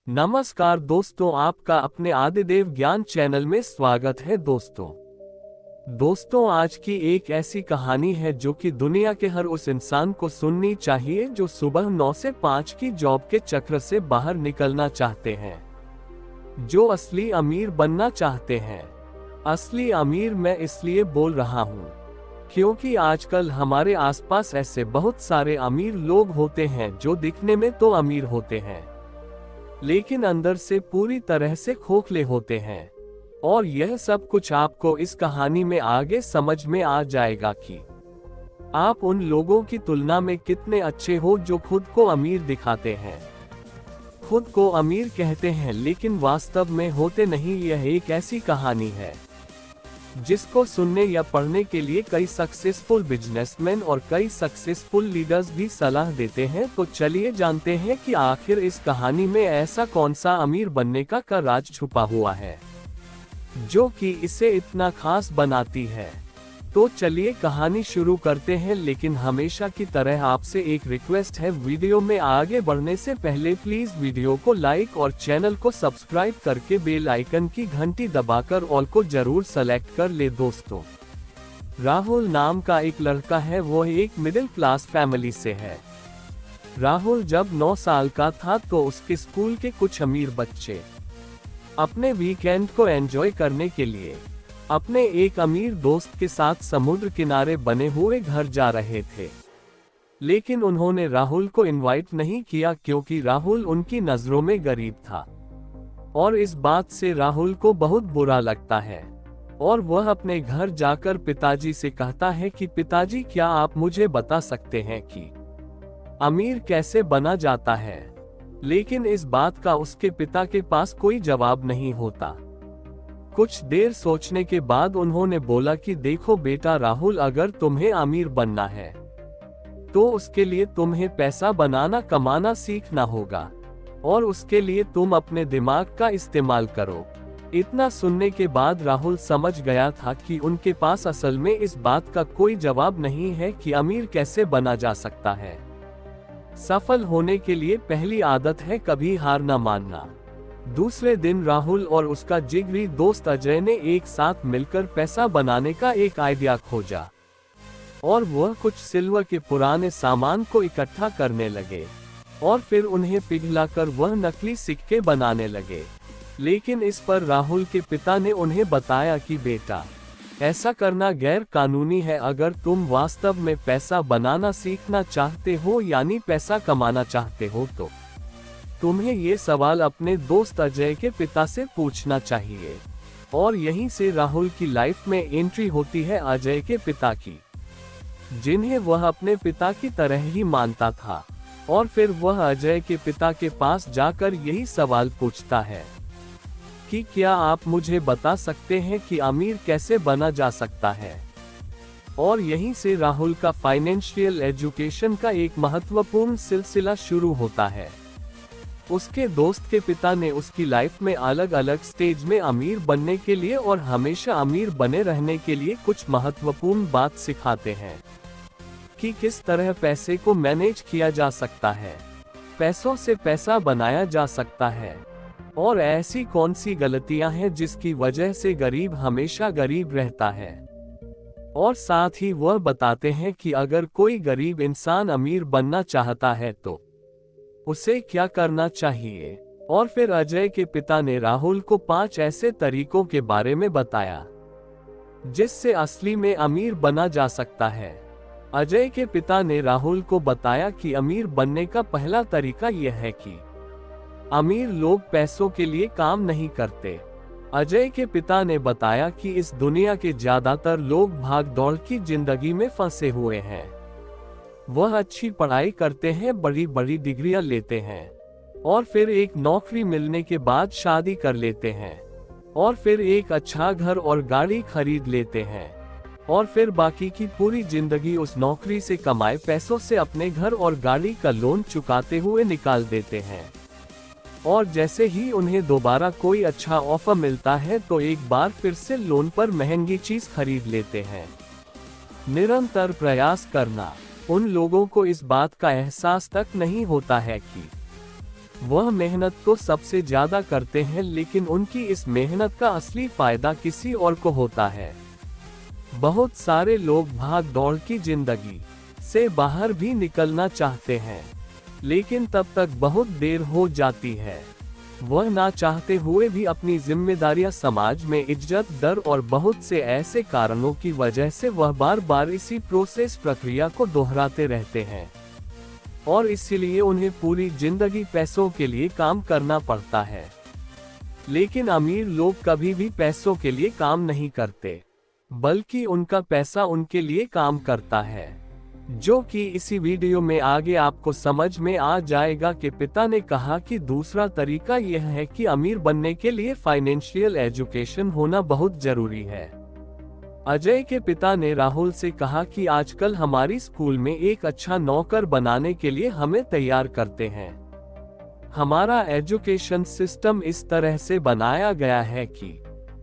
नमस्कार दोस्तों, आपका अपने आदिदेव ज्ञान चैनल में स्वागत है। दोस्तों आज की एक ऐसी कहानी है जो कि दुनिया के हर उस इंसान को सुननी चाहिए जो सुबह 9 से 5 की जॉब के चक्र से बाहर निकलना चाहते हैं, जो असली अमीर बनना चाहते हैं। असली अमीर मैं इसलिए बोल रहा हूँ क्योंकि आजकल हमारे आसपास ऐसे बहुत सारे अमीर लोग होते हैं जो दिखने में तो अमीर होते हैं लेकिन अंदर से पूरी तरह से खोखले होते हैं। और यह सब कुछ आपको इस कहानी में आगे समझ में आ जाएगा कि आप उन लोगों की तुलना में कितने अच्छे हो जो खुद को अमीर दिखाते हैं, खुद को अमीर कहते हैं लेकिन वास्तव में होते नहीं। यह एक ऐसी कहानी है जिसको सुनने या पढ़ने के लिए कई सक्सेसफुल बिजनेसमैन और कई सक्सेसफुल लीडर्स भी सलाह देते हैं। तो चलिए जानते हैं कि आखिर इस कहानी में ऐसा कौन सा अमीर बनने का राज छुपा हुआ है जो कि इसे इतना खास बनाती है। तो चलिए कहानी शुरू करते हैं, लेकिन हमेशा की तरह आपसे एक रिक्वेस्ट है, वीडियो में आगे बढ़ने से पहले प्लीज वीडियो को लाइक और चैनल को सब्सक्राइब करके बेल आइकन की घंटी दबाकर ऑल को जरूर सेलेक्ट कर ले। दोस्तों, राहुल नाम का एक लड़का है, वो एक मिडिल क्लास फैमिली से है। राहुल जब 9 साल का था तो उसके स्कूल के कुछ अमीर बच्चे अपने वीकेंड को एंजॉय करने के लिए अपने एक अमीर दोस्त के साथ समुद्र किनारे बने हुए घर जा रहे थे, लेकिन उन्होंने राहुल को इनवाइट नहीं किया क्योंकि राहुल उनकी नजरों में गरीब था और इस बात से राहुल को बहुत बुरा लगता है। और वह अपने घर जाकर पिताजी से कहता है कि पिताजी, क्या आप मुझे बता सकते हैं कि अमीर कैसे बना जाता है? लेकिन इस बात का उसके पिता के पास कोई जवाब नहीं होता। कुछ देर सोचने के बाद उन्होंने बोला कि देखो बेटा राहुल, अगर तुम्हें अमीर बनना है तो उसके लिए तुम्हें पैसा बनाना कमाना सीखना होगा और उसके लिए तुम अपने दिमाग का इस्तेमाल करो। इतना सुनने के बाद राहुल समझ गया था कि उनके पास असल में इस बात का कोई जवाब नहीं है कि अमीर कैसे बना जा सकता है। सफल होने के लिए पहली आदत है कभी हार न मानना। दूसरे दिन राहुल और उसका जिगरी दोस्त अजय ने एक साथ मिलकर पैसा बनाने का एक आइडिया खोजा और वह कुछ सिल्वर के पुराने सामान को इकट्ठा करने लगे और फिर उन्हें पिघलाकर वह नकली सिक्के बनाने लगे। लेकिन इस पर राहुल के पिता ने उन्हें बताया कि बेटा, ऐसा करना गैर कानूनी है। अगर तुम वास्तव में पैसा बनाना सीखना चाहते हो यानी पैसा कमाना चाहते हो तो तुम्हें ये सवाल अपने दोस्त अजय के पिता से पूछना चाहिए। और यहीं से राहुल की लाइफ में एंट्री होती है अजय के पिता की, जिन्हें वह अपने पिता की तरह ही मानता था। और फिर वह अजय के पिता के पास जाकर यही सवाल पूछता है कि क्या आप मुझे बता सकते हैं कि अमीर कैसे बना जा सकता है? और यहीं से राहुल का फाइनेंशियल एजुकेशन का एक महत्वपूर्ण सिलसिला शुरू होता है। उसके दोस्त के पिता ने उसकी लाइफ में अलग अलग स्टेज में अमीर बनने के लिए और हमेशा अमीर बने रहने के लिए कुछ महत्वपूर्ण बात सिखाते हैं कि किस तरह पैसे को मैनेज किया जा सकता है, पैसों से पैसा बनाया जा सकता है और ऐसी कौन सी गलतियां हैं जिसकी वजह से गरीब हमेशा गरीब रहता है। और साथ ही वह बताते हैं कि अगर कोई गरीब इंसान अमीर बनना चाहता है तो उसे क्या करना चाहिए। और फिर अजय के पिता ने राहुल को 5 ऐसे तरीकों के बारे में बताया जिससे असली में अमीर बना जा सकता है। अजय के पिता ने राहुल को बताया कि अमीर बनने का पहला तरीका यह है कि अमीर लोग पैसों के लिए काम नहीं करते। अजय के पिता ने बताया कि इस दुनिया के ज्यादातर लोग भाग दौड़ की जिंदगी में फंसे हुए हैं। वह अच्छी पढ़ाई करते हैं, बड़ी बड़ी डिग्रियां लेते हैं और फिर एक नौकरी मिलने के बाद शादी कर लेते हैं और फिर एक अच्छा घर और गाड़ी खरीद लेते हैं और फिर बाकी की पूरी जिंदगी उस नौकरी से कमाए पैसों से अपने घर और गाड़ी का लोन चुकाते हुए निकाल देते हैं। और जैसे ही उन्हें दोबारा कोई अच्छा ऑफर मिलता है तो एक बार फिर से लोन पर महंगी चीज खरीद लेते हैं। निरंतर प्रयास करना। उन लोगों को इस बात का एहसास तक नहीं होता है कि वह मेहनत तो सबसे ज्यादा करते हैं, लेकिन उनकी इस मेहनत का असली फायदा किसी और को होता है। बहुत सारे लोग भाग दौड़ की जिंदगी से बाहर भी निकलना चाहते हैं, लेकिन तब तक बहुत देर हो जाती है। वह ना चाहते हुए भी अपनी जिम्मेदारियां, समाज में इज्जत, डर और बहुत से ऐसे कारणों की वजह से वह बार बार इसी प्रक्रिया को दोहराते रहते हैं, और इसीलिए उन्हें पूरी जिंदगी पैसों के लिए काम करना पड़ता है। लेकिन अमीर लोग कभी भी पैसों के लिए काम नहीं करते, बल्कि उनका पैसा उनके लिए काम करता है, जो कि इसी वीडियो में आगे आपको समझ में आ जाएगा। कि पिता ने कहा कि दूसरा तरीका यह है कि अमीर बनने के लिए फाइनेंशियल एजुकेशन होना बहुत जरूरी है। अजय के पिता ने राहुल से कहा कि आजकल हमारी स्कूल में एक अच्छा नौकर बनाने के लिए हमें तैयार करते हैं। हमारा एजुकेशन सिस्टम इस तरह से बनाया गया है कि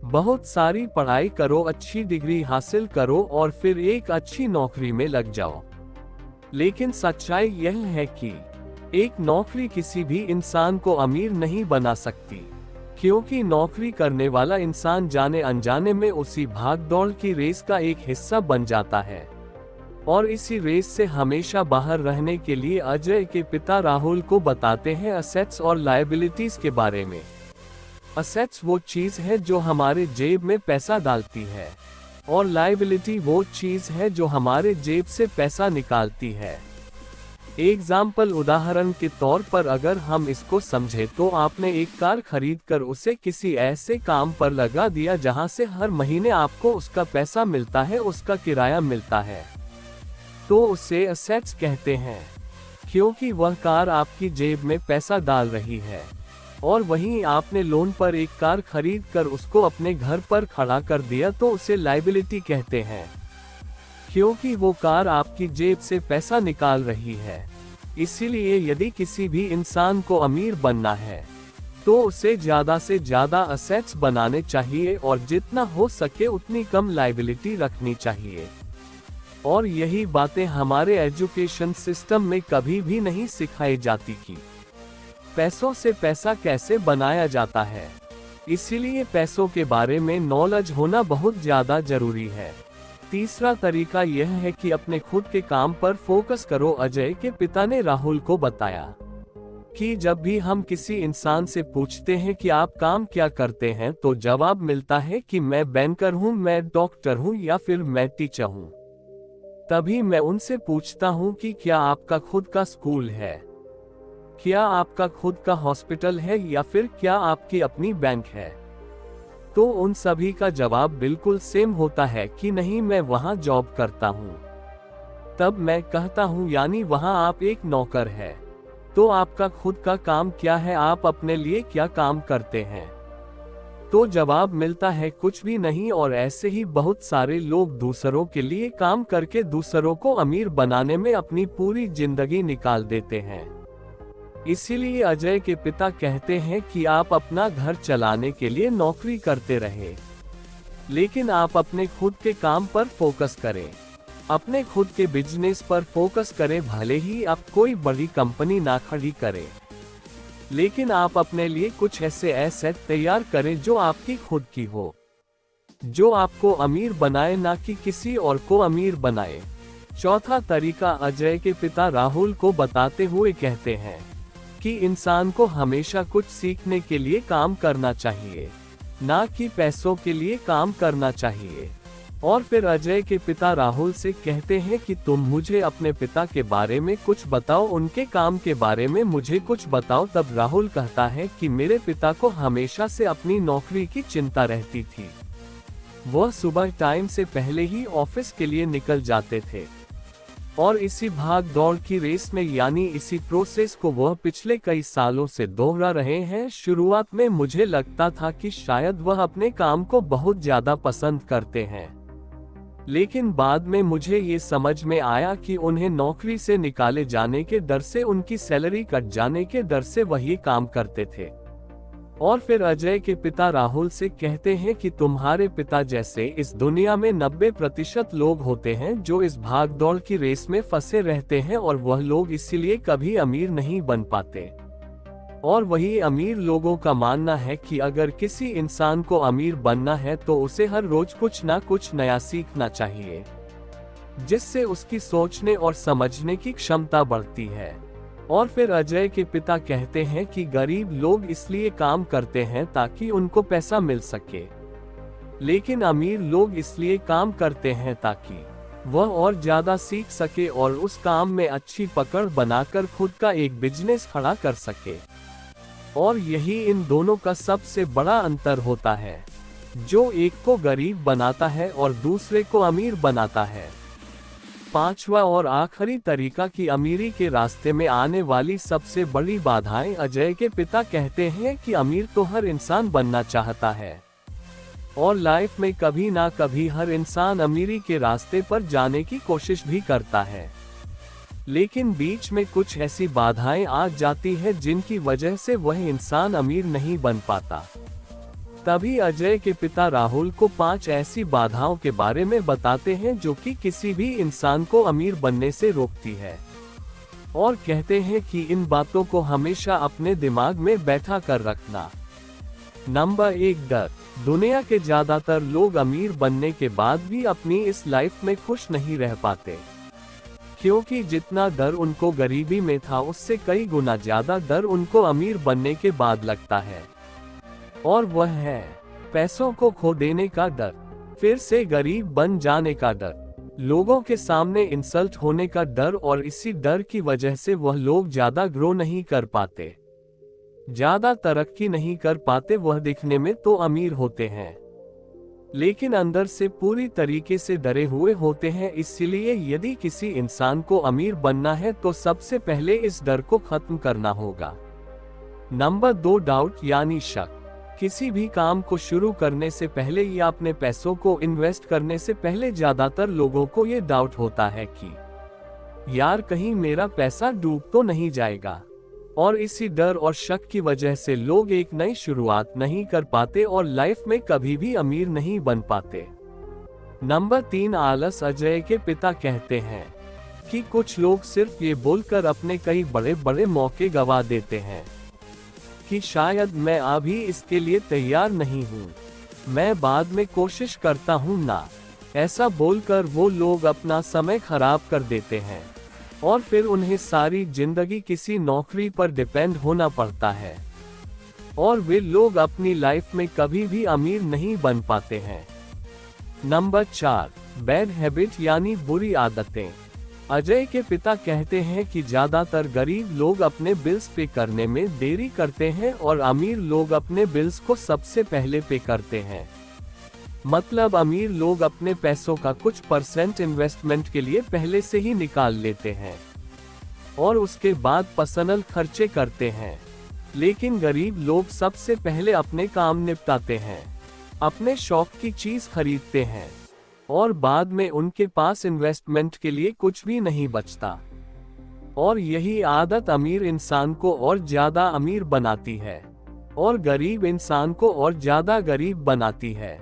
बहुत सारी पढ़ाई करो, अच्छी डिग्री हासिल करो और फिर एक अच्छी नौकरी में लग जाओ। लेकिन सच्चाई यह है कि एक नौकरी किसी भी इंसान को अमीर नहीं बना सकती, क्योंकि नौकरी करने वाला इंसान जाने अनजाने में उसी भागदौड़ की रेस का एक हिस्सा बन जाता है, और इसी रेस से हमेशा बाहर रहने के लिए अजय के पिता राहुल को बताते हैं असेट्स और लायबिलिटीज के बारे में। असेट्स वो चीज है जो हमारे जेब में पैसा डालती है, और लायबिलिटी वो चीज है जो हमारे जेब से पैसा निकालती है। एग्जाम्पल, उदाहरण के तौर पर अगर हम इसको समझे तो आपने एक कार खरीद कर उसे किसी ऐसे काम पर लगा दिया जहां से हर महीने आपको उसका पैसा मिलता है, उसका किराया मिलता है, तो उसे असेट्स कहते हैं, क्योंकि वह कार आपकी जेब में पैसा डाल रही है। और वहीं आपने लोन पर एक कार खरीद कर उसको अपने घर पर खड़ा कर दिया तो उसे लायबिलिटी कहते हैं, क्योंकि वो कार आपकी जेब से पैसा निकाल रही है। इसीलिए यदि किसी भी इंसान को अमीर बनना है तो उसे ज्यादा से ज्यादा असेट्स बनाने चाहिए और जितना हो सके उतनी कम लायबिलिटी रखनी चाहिए। और यही बातें हमारे एजुकेशन सिस्टम में कभी भी नहीं सिखाई जाती कि पैसों से पैसा कैसे बनाया जाता है। इसीलिए पैसों के बारे में नॉलेज होना बहुत ज्यादा जरूरी है। तीसरा तरीका यह है कि अपने खुद के काम पर फोकस करो। अजय के पिता ने राहुल को बताया कि जब भी हम किसी इंसान से पूछते हैं कि आप काम क्या करते हैं, तो जवाब मिलता है कि मैं बैंकर हूं, मैं डॉक्टर हूं या फिर मैं टीचर हूं। तभी मैं उनसे पूछता हूं कि क्या आपका खुद का स्कूल है, क्या आपका खुद का हॉस्पिटल है, या फिर क्या आपकी अपनी बैंक है, तो उन सभी का जवाब बिल्कुल सेम होता है कि नहीं, मैं वहां जॉब करता हूं। तब मैं कहता हूं यानी वहां आप एक नौकर है, तो आपका खुद का काम क्या है, आप अपने लिए क्या काम करते हैं? तो जवाब मिलता है कुछ भी नहीं। और ऐसे ही बहुत सारे लोग दूसरों के लिए काम करके दूसरों को अमीर बनाने में अपनी पूरी जिंदगी निकाल देते हैं। इसीलिए अजय के पिता कहते हैं कि आप अपना घर चलाने के लिए नौकरी करते रहे, लेकिन आप अपने खुद के काम पर फोकस करें, अपने खुद के बिजनेस पर फोकस करें। भले ही आप कोई बड़ी कंपनी ना खड़ी करें, लेकिन आप अपने लिए कुछ ऐसे एसेट तैयार करें जो आपकी खुद की हो, जो आपको अमीर बनाए, ना कि किसी और को अमीर बनाए। चौथा तरीका अजय के पिता राहुल को बताते हुए कहते हैं कि इंसान को हमेशा कुछ सीखने के लिए काम करना चाहिए, ना कि पैसों के लिए काम करना चाहिए। और फिर अजय के पिता राहुल से कहते हैं कि तुम मुझे अपने पिता के बारे में कुछ बताओ, उनके काम के बारे में मुझे कुछ बताओ। तब राहुल कहता है कि मेरे पिता को हमेशा से अपनी नौकरी की चिंता रहती थी। वह सुबह टाइम से पहले ही ऑफिस के लिए निकल जाते थे, और इसी भाग दौड़ की रेस में, यानी इसी प्रोसेस को वह पिछले कई सालों से दोहरा रहे हैं। शुरुआत में मुझे लगता था कि शायद वह अपने काम को बहुत ज्यादा पसंद करते हैं, लेकिन बाद में मुझे ये समझ में आया कि उन्हें नौकरी से निकाले जाने के डर से, उनकी सैलरी कट जाने के डर से वही काम करते थे। और फिर अजय के पिता राहुल से कहते हैं कि तुम्हारे पिता जैसे इस दुनिया में 90% लोग होते हैं जो इस भागदौड़ की रेस में फंसे रहते हैं, और वह लोग इसीलिए कभी अमीर नहीं बन पाते। और वही अमीर लोगों का मानना है कि अगर किसी इंसान को अमीर बनना है तो उसे हर रोज कुछ ना कुछ नया सीखना चाहिए, जिससे उसकी सोचने और समझने की क्षमता बढ़ती है। और फिर अजय के पिता कहते हैं कि गरीब लोग इसलिए काम करते हैं ताकि उनको पैसा मिल सके, लेकिन अमीर लोग इसलिए काम करते हैं ताकि वह और ज्यादा सीख सके और उस काम में अच्छी पकड़ बनाकर खुद का एक बिजनेस खड़ा कर सके। और यही इन दोनों का सबसे बड़ा अंतर होता है, जो एक को गरीब बनाता है और दूसरे को अमीर बनाता है। पांचवा और आखिरी तरीका कि अमीरी के रास्ते में आने वाली सबसे बड़ी बाधाएं। अजय के पिता कहते हैं कि अमीर तो हर इंसान बनना चाहता है और लाइफ में कभी ना कभी हर इंसान अमीरी के रास्ते पर जाने की कोशिश भी करता है, लेकिन बीच में कुछ ऐसी बाधाएं आ जाती है जिनकी वजह से वह इंसान अमीर नहीं बन पाता। तभी अजय के पिता राहुल को 5 ऐसी बाधाओं के बारे में बताते हैं जो कि किसी भी इंसान को अमीर बनने से रोकती है, और कहते हैं कि इन बातों को हमेशा अपने दिमाग में बैठा कर रखना। नंबर 1, डर। दुनिया के ज्यादातर लोग अमीर बनने के बाद भी अपनी इस लाइफ में खुश नहीं रह पाते, क्योंकि जितना डर उनको गरीबी में था उससे कई गुना ज्यादा डर उनको अमीर बनने के बाद लगता है, और वह है पैसों को खो देने का डर, फिर से गरीब बन जाने का डर, लोगों के सामने इंसल्ट होने का डर, और इसी डर की वजह से वह लोग ज्यादा ग्रो नहीं कर पाते, ज्यादा तरक्की नहीं कर पाते। वह दिखने में तो अमीर होते हैं, लेकिन अंदर से पूरी तरीके से डरे हुए होते हैं। इसलिए यदि किसी इंसान को अमीर बनना है तो सबसे पहले इस डर को खत्म करना होगा। नंबर 2, डाउट यानी शक। किसी भी काम को शुरू करने से पहले या अपने पैसों को इन्वेस्ट करने से पहले ज्यादातर लोगों को ये डाउट होता है कि यार कहीं मेरा पैसा डूब तो नहीं जाएगा, और इसी डर और शक की वजह से लोग एक नई शुरुआत नहीं कर पाते और लाइफ में कभी भी अमीर नहीं बन पाते। नंबर 3, आलस। अजय के पिता कहते हैं कि कुछ लोग सिर्फ ये बोलकर अपने कई बड़े बड़े मौके गवा देते हैं कि शायद मैं अभी इसके लिए तैयार नहीं हूँ, मैं बाद में कोशिश करता हूँ ना। ऐसा बोलकर वो लोग अपना समय खराब कर देते हैं और फिर उन्हें सारी जिंदगी किसी नौकरी पर डिपेंड होना पड़ता है, और वे लोग अपनी लाइफ में कभी भी अमीर नहीं बन पाते हैं। नंबर 4, बैड हैबिट यानी बुरी आदतें। अजय के पिता कहते हैं कि ज्यादातर गरीब लोग अपने बिल्स पे करने में देरी करते हैं और अमीर लोग अपने बिल्स को सबसे पहले पे करते हैं। मतलब अमीर लोग अपने पैसों का कुछ % इन्वेस्टमेंट के लिए पहले से ही निकाल लेते हैं और उसके बाद पर्सनल खर्चे करते हैं, लेकिन गरीब लोग सबसे पहले अपने काम निपटाते हैं, अपने शौक की चीज खरीदते हैं, और बाद में उनके पास इन्वेस्टमेंट के लिए कुछ भी नहीं बचता। और यही आदत अमीर इंसान को और ज्यादा अमीर बनाती है और गरीब इंसान को और ज्यादा गरीब बनाती है।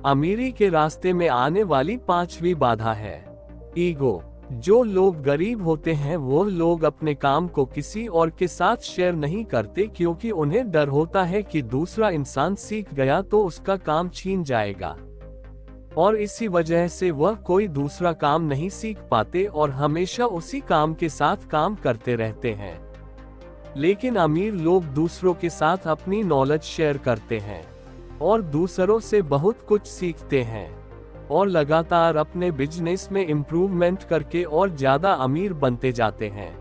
अमीरी के रास्ते में आने वाली 5वीं बाधा है ईगो। जो लोग गरीब होते हैं वो लोग अपने काम को किसी और के साथ शेयर नहीं करते, क्योंकि उन्हें डर होता है कि दूसरा इंसान सीख गया तो उसका काम छीन जाएगा, और इसी वजह से वह कोई दूसरा काम नहीं सीख पाते और हमेशा उसी काम के साथ काम करते रहते हैं। लेकिन अमीर लोग दूसरों के साथ अपनी नॉलेज शेयर करते हैं और दूसरों से बहुत कुछ सीखते हैं और लगातार अपने बिजनेस में इम्प्रूवमेंट करके और ज्यादा अमीर बनते जाते हैं।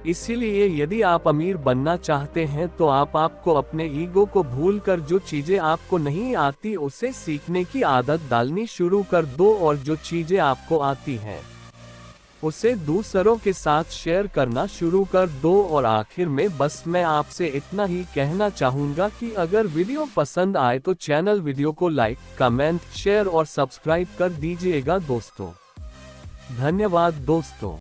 इसीलिए यदि आप अमीर बनना चाहते हैं तो आपको अपने ईगो को भूलकर जो चीजें आपको नहीं आती उसे सीखने की आदत डालनी शुरू कर दो, और जो चीजें आपको आती हैं उसे दूसरों के साथ शेयर करना शुरू कर दो। और आखिर में बस मैं आपसे इतना ही कहना चाहूंगा कि अगर वीडियो पसंद आए तो चैनल वीडियो को लाइक, कमेंट, शेयर और सब्सक्राइब कर दीजिएगा दोस्तों। धन्यवाद दोस्तों।